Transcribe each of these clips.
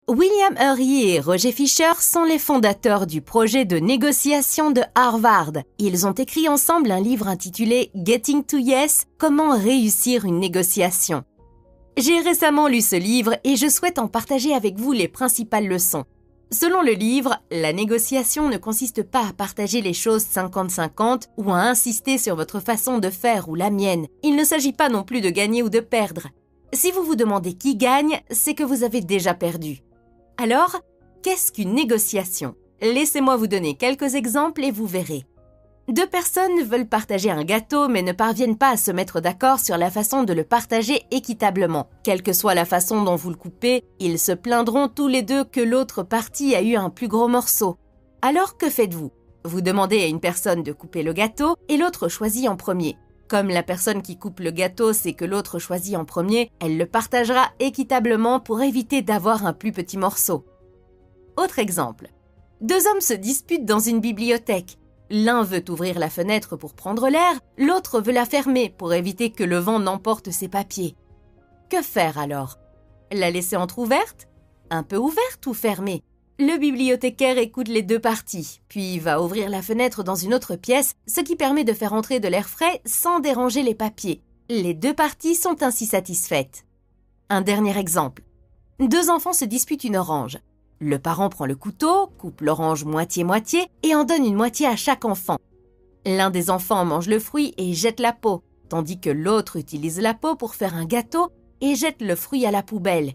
William Ury et Roger Fisher sont les fondateurs du projet de négociation de Harvard. Ils ont écrit ensemble un livre intitulé « Getting to Yes – Comment réussir une négociation ». J'ai récemment lu ce livre et je souhaite en partager avec vous les principales leçons. Selon le livre, la négociation ne consiste pas à partager les choses 50-50 ou à insister sur votre façon de faire ou la mienne. Il ne s'agit pas non plus de gagner ou de perdre. Si vous vous demandez qui gagne, c'est que vous avez déjà perdu. Alors, qu'est-ce qu'une négociation? Laissez-moi vous donner quelques exemples et vous verrez. Deux personnes veulent partager un gâteau mais ne parviennent pas à se mettre d'accord sur la façon de le partager équitablement. Quelle que soit la façon dont vous le coupez, ils se plaindront tous les deux que l'autre partie a eu un plus gros morceau. Alors que faites-vous? Vous demandez à une personne de couper le gâteau et l'autre choisit en premier. Comme la personne qui coupe le gâteau sait que l'autre choisit en premier, elle le partagera équitablement pour éviter d'avoir un plus petit morceau. Autre exemple. Deux hommes se disputent dans une bibliothèque. L'un veut ouvrir la fenêtre pour prendre l'air, l'autre veut la fermer pour éviter que le vent n'emporte ses papiers. Que faire alors? La laisser entrouverte? Un peu ouverte ou fermée? Le bibliothécaire écoute les deux parties, puis va ouvrir la fenêtre dans une autre pièce, ce qui permet de faire entrer de l'air frais sans déranger les papiers. Les deux parties sont ainsi satisfaites. Un dernier exemple. Deux enfants se disputent une orange. Le parent prend le couteau, coupe l'orange moitié-moitié et en donne une moitié à chaque enfant. L'un des enfants mange le fruit et jette la peau, tandis que l'autre utilise la peau pour faire un gâteau et jette le fruit à la poubelle.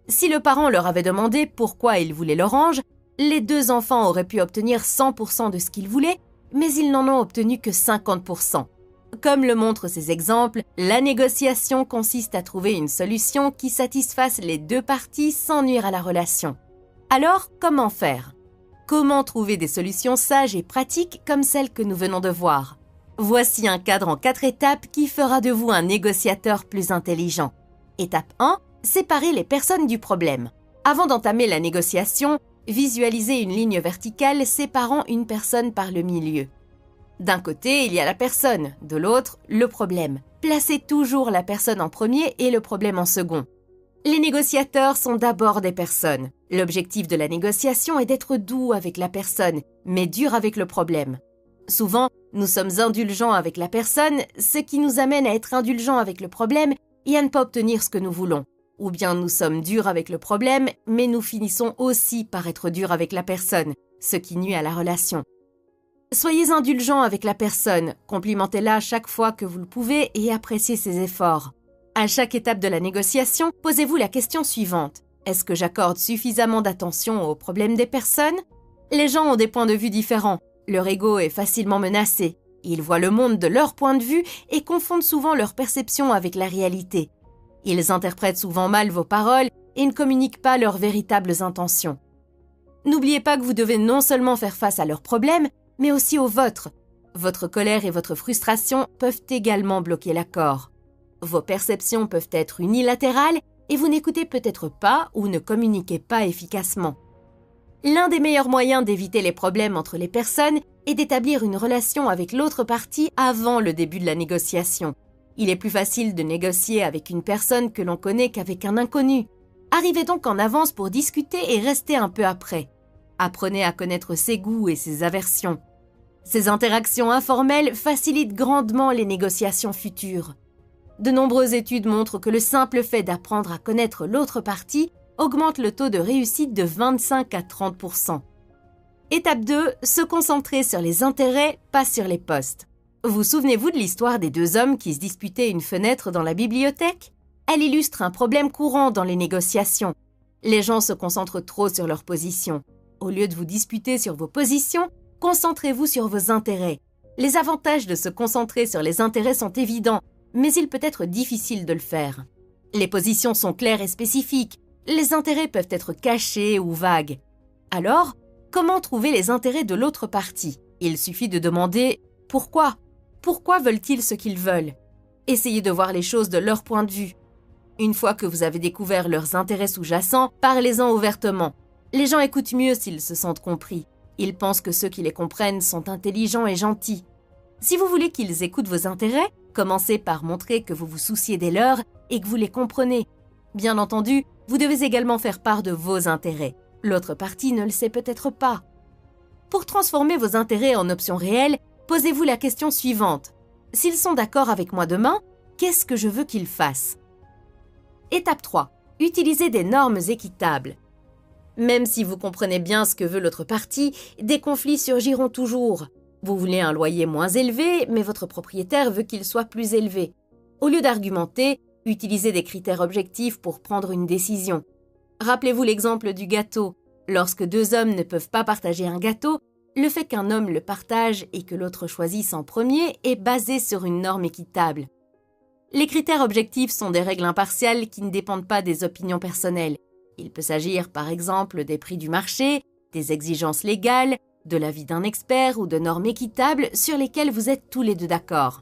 Si le parent leur avait demandé pourquoi il voulait l'orange, les deux enfants auraient pu obtenir 100% de ce qu'ils voulaient, mais ils n'en ont obtenu que 50%. Comme le montrent ces exemples, la négociation consiste à trouver une solution qui satisfasse les deux parties sans nuire à la relation. Alors, comment faire? Comment trouver des solutions sages et pratiques comme celles que nous venons de voir? Voici un cadre en 4 étapes qui fera de vous un négociateur plus intelligent. Étape 1. Séparer les personnes du problème. Avant d'entamer la négociation, visualisez une ligne verticale séparant une personne par le milieu. D'un côté, il y a la personne, de l'autre, le problème. Placez toujours la personne en premier et le problème en second. Les négociateurs sont d'abord des personnes. L'objectif de la négociation est d'être doux avec la personne, mais dur avec le problème. Souvent, nous sommes indulgents avec la personne, ce qui nous amène à être indulgents avec le problème et à ne pas obtenir ce que nous voulons. Ou bien nous sommes durs avec le problème, mais nous finissons aussi par être durs avec la personne, ce qui nuit à la relation. Soyez indulgents avec la personne, complimentez-la chaque fois que vous le pouvez et appréciez ses efforts. À chaque étape de la négociation, posez-vous la question suivante. Est-ce que j'accorde suffisamment d'attention aux problèmes des personnes? Les gens ont des points de vue différents. Leur ego est facilement menacé. Ils voient le monde de leur point de vue et confondent souvent leur perception avec la réalité. Ils interprètent souvent mal vos paroles et ne communiquent pas leurs véritables intentions. N'oubliez pas que vous devez non seulement faire face à leurs problèmes, mais aussi aux vôtres. Votre colère et votre frustration peuvent également bloquer l'accord. Vos perceptions peuvent être unilatérales et vous n'écoutez peut-être pas ou ne communiquez pas efficacement. L'un des meilleurs moyens d'éviter les problèmes entre les personnes est d'établir une relation avec l'autre partie avant le début de la négociation. Il est plus facile de négocier avec une personne que l'on connaît qu'avec un inconnu. Arrivez donc en avance pour discuter et restez un peu après. Apprenez à connaître ses goûts et ses aversions. Ces interactions informelles facilitent grandement les négociations futures. De nombreuses études montrent que le simple fait d'apprendre à connaître l'autre partie augmente le taux de réussite de 25 à 30%. Étape 2, se concentrer sur les intérêts, pas sur les postes. Vous souvenez-vous de l'histoire des deux hommes qui se disputaient une fenêtre dans la bibliothèque? Elle illustre un problème courant dans les négociations. Les gens se concentrent trop sur leurs positions. Au lieu de vous disputer sur vos positions, concentrez-vous sur vos intérêts. Les avantages de se concentrer sur les intérêts sont évidents, mais il peut être difficile de le faire. Les positions sont claires et spécifiques. Les intérêts peuvent être cachés ou vagues. Alors, comment trouver les intérêts de l'autre partie? Il suffit de demander « Pourquoi ? Pourquoi veulent-ils ce qu'ils veulent ?» Essayez de voir les choses de leur point de vue. Une fois que vous avez découvert leurs intérêts sous-jacents, parlez-en ouvertement. Les gens écoutent mieux s'ils se sentent compris. Ils pensent que ceux qui les comprennent sont intelligents et gentils. Si vous voulez qu'ils écoutent vos intérêts, commencez par montrer que vous vous souciez des leurs et que vous les comprenez. Bien entendu, Vous devez également faire part de vos intérêts. L'autre partie ne le sait peut-être pas. Pour transformer vos intérêts en options réelles, posez-vous la question suivante. S'ils sont d'accord avec moi demain, qu'est-ce que je veux qu'ils fassent? Étape 3. Utilisez des normes équitables. Même si vous comprenez bien ce que veut l'autre partie, des conflits surgiront toujours. Vous voulez un loyer moins élevé, mais votre propriétaire veut qu'il soit plus élevé. Au lieu d'argumenter, utilisez des critères objectifs pour prendre une décision. Rappelez-vous l'exemple du gâteau. Lorsque deux hommes ne peuvent pas partager un gâteau, le fait qu'un homme le partage et que l'autre choisisse en premier est basé sur une norme équitable. Les critères objectifs sont des règles impartiales qui ne dépendent pas des opinions personnelles. Il peut s'agir par exemple des prix du marché, des exigences légales, de l'avis d'un expert ou de normes équitables sur lesquelles vous êtes tous les deux d'accord.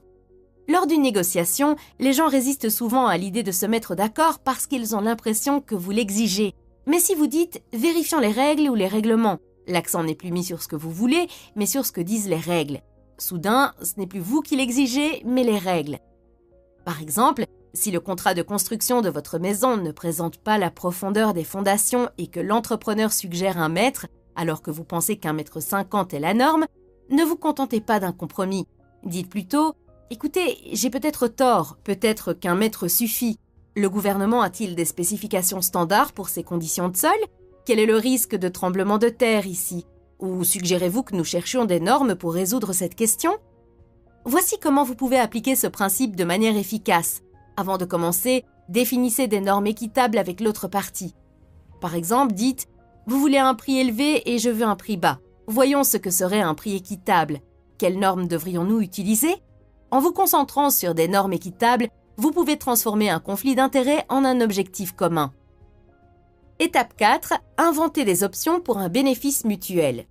Lors d'une négociation, les gens résistent souvent à l'idée de se mettre d'accord parce qu'ils ont l'impression que vous l'exigez. Mais si vous dites « vérifions les règles ou les règlements », l'accent n'est plus mis sur ce que vous voulez, mais sur ce que disent les règles. Soudain, ce n'est plus vous qui l'exigez, mais les règles. Par exemple, si le contrat de construction de votre maison ne présente pas la profondeur des fondations et que l'entrepreneur suggère 1 mètre, alors que vous pensez qu'1,50 m est la norme, ne vous contentez pas d'un compromis. Dites plutôt « Écoutez, j'ai peut-être tort, peut-être qu'1 mètre suffit. Le gouvernement a-t-il des spécifications standards pour ces conditions de sol? Quel est le risque de tremblement de terre ici? Ou suggérez-vous que nous cherchions des normes pour résoudre cette question ?» Voici comment vous pouvez appliquer ce principe de manière efficace. Avant de commencer, définissez des normes équitables avec l'autre partie. Par exemple, dites « Vous voulez un prix élevé et je veux un prix bas. Voyons ce que serait un prix équitable. Quelles normes devrions-nous utiliser ?» En vous concentrant sur des normes équitables, vous pouvez transformer un conflit d'intérêts en un objectif commun. Étape 4. Inventez des options pour un bénéfice mutuel.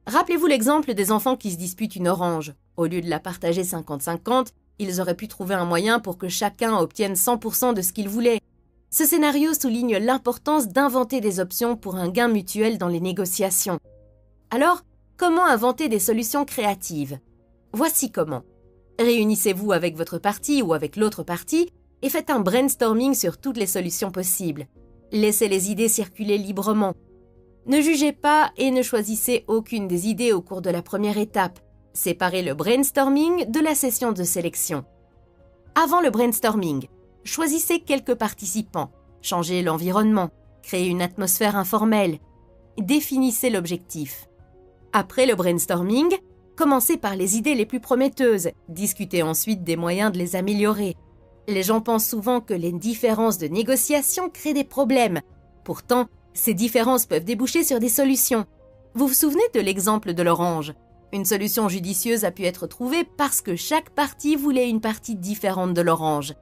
Rappelez-vous l'exemple des enfants qui se disputent une orange. Au lieu de la partager 50-50, ils auraient pu trouver un moyen pour que chacun obtienne 100% de ce qu'il voulait. Ce scénario souligne l'importance d'inventer des options pour un gain mutuel dans les négociations. Alors, comment inventer des solutions créatives? Voici comment. Réunissez-vous avec votre partie ou avec l'autre partie et faites un brainstorming sur toutes les solutions possibles. Laissez les idées circuler librement. Ne jugez pas et ne choisissez aucune des idées au cours de la première étape. Séparez le brainstorming de la session de sélection. Avant le brainstorming, choisissez quelques participants, changez l'environnement, créez une atmosphère informelle, définissez l'objectif. Après le brainstorming, commencez par les idées les plus prometteuses, discutez ensuite des moyens de les améliorer. Les gens pensent souvent que les différences de négociation créent des problèmes. Pourtant, ces différences peuvent déboucher sur des solutions. Vous vous souvenez de l'exemple de l'orange? Une solution judicieuse a pu être trouvée parce que chaque partie voulait une partie différente de l'orange.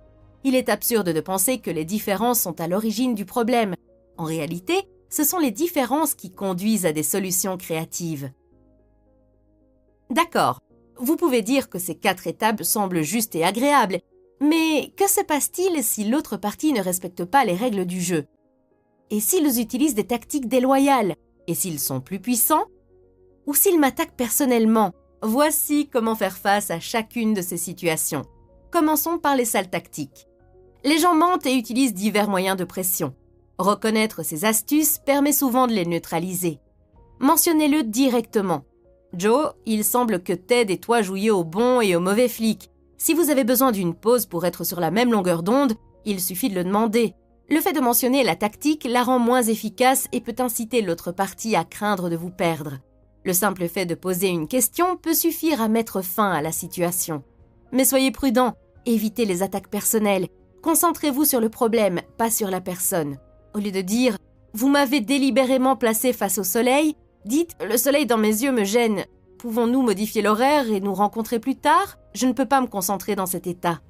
Il est absurde de penser que les différences sont à l'origine du problème. En réalité, ce sont les différences qui conduisent à des solutions créatives. D'accord, vous pouvez dire que ces 4 étapes semblent justes et agréables, mais que se passe-t-il si l'autre partie ne respecte pas les règles du jeu? Et s'ils utilisent des tactiques déloyales? Et s'ils sont plus puissants? Ou s'ils m'attaquent personnellement? Voici comment faire face à chacune de ces situations. Commençons par les salles tactiques. Les gens mentent et utilisent divers moyens de pression. Reconnaître ces astuces permet souvent de les neutraliser. Mentionnez-le directement. Joe, il semble que Ted et toi jouiez au bon et au mauvais flic. Si vous avez besoin d'une pause pour être sur la même longueur d'onde, il suffit de le demander. Le fait de mentionner la tactique la rend moins efficace et peut inciter l'autre partie à craindre de vous perdre. Le simple fait de poser une question peut suffire à mettre fin à la situation. Mais soyez prudent, évitez les attaques personnelles. Concentrez-vous sur le problème, pas sur la personne. Au lieu de dire « Vous m'avez délibérément placé face au soleil », dites « Le soleil dans mes yeux me gêne. Pouvons-nous modifier l'horaire et nous rencontrer plus tard? Je ne peux pas me concentrer dans cet état. »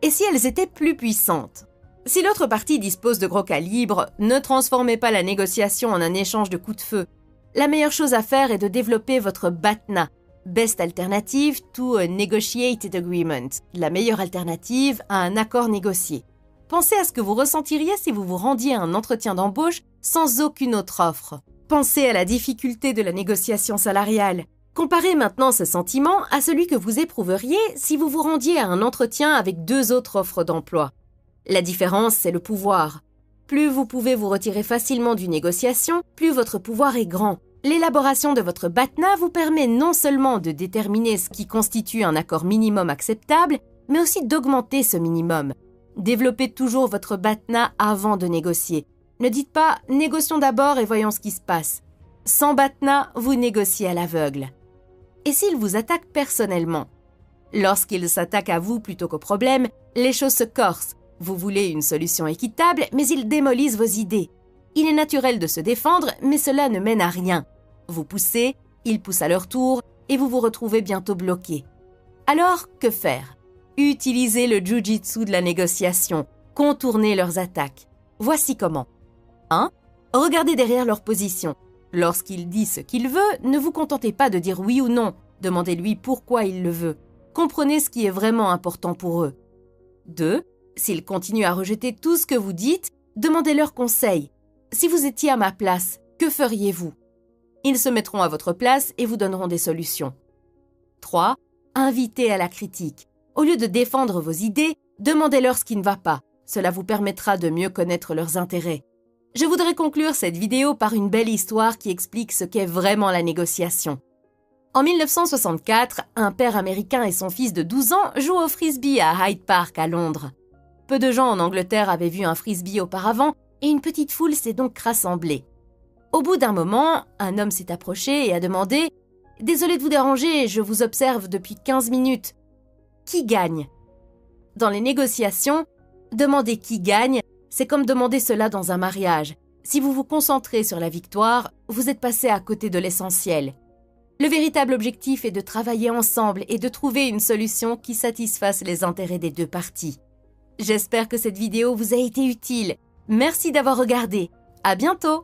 Et si elles étaient plus puissantes? Si l'autre partie dispose de gros calibres, ne transformez pas la négociation en un échange de coups de feu. La meilleure chose à faire est de développer votre BATNA, Best Alternative to a Negotiated Agreement, la meilleure alternative à un accord négocié. Pensez à ce que vous ressentiriez si vous vous rendiez à un entretien d'embauche sans aucune autre offre. Pensez à la difficulté de la négociation salariale. Comparez maintenant ce sentiment à celui que vous éprouveriez si vous vous rendiez à un entretien avec 2 autres offres d'emploi. La différence, c'est le pouvoir. Plus vous pouvez vous retirer facilement d'une négociation, plus votre pouvoir est grand. L'élaboration de votre BATNA vous permet non seulement de déterminer ce qui constitue un accord minimum acceptable, mais aussi d'augmenter ce minimum. Développez toujours votre BATNA avant de négocier. Ne dites pas « négocions d'abord et voyons ce qui se passe ». Sans BATNA, vous négociez à l'aveugle. Et s'il vous attaque personnellement? Lorsqu'il s'attaque à vous plutôt qu'au problème, les choses se corsent. Vous voulez une solution équitable, mais ils démolissent vos idées. Il est naturel de se défendre, mais cela ne mène à rien. Vous poussez, ils poussent à leur tour, et vous vous retrouvez bientôt bloqué. Alors, que faire? Utilisez le jujitsu de la négociation, contournez leurs attaques. Voici comment. 1. Regardez derrière leur position. Lorsqu'il dit ce qu'il veut, ne vous contentez pas de dire oui ou non. Demandez-lui pourquoi il le veut. Comprenez ce qui est vraiment important pour eux. 2. S'ils continuent à rejeter tout ce que vous dites, demandez-leur conseil. Si vous étiez à ma place, que feriez-vous? Ils se mettront à votre place et vous donneront des solutions. 3. Invitez à la critique. Au lieu de défendre vos idées, demandez-leur ce qui ne va pas. Cela vous permettra de mieux connaître leurs intérêts. Je voudrais conclure cette vidéo par une belle histoire qui explique ce qu'est vraiment la négociation. En 1964, un père américain et son fils de 12 ans jouent au frisbee à Hyde Park à Londres. Peu de gens en Angleterre avaient vu un frisbee auparavant et une petite foule s'est donc rassemblée. Au bout d'un moment, un homme s'est approché et a demandé « Désolé de vous déranger, je vous observe depuis 15 minutes. Qui gagne ?» Dans les négociations, demander qui gagne, c'est comme demander cela dans un mariage. Si vous vous concentrez sur la victoire, vous êtes passé à côté de l'essentiel. Le véritable objectif est de travailler ensemble et de trouver une solution qui satisfasse les intérêts des deux parties. J'espère que cette vidéo vous a été utile. Merci d'avoir regardé. À bientôt!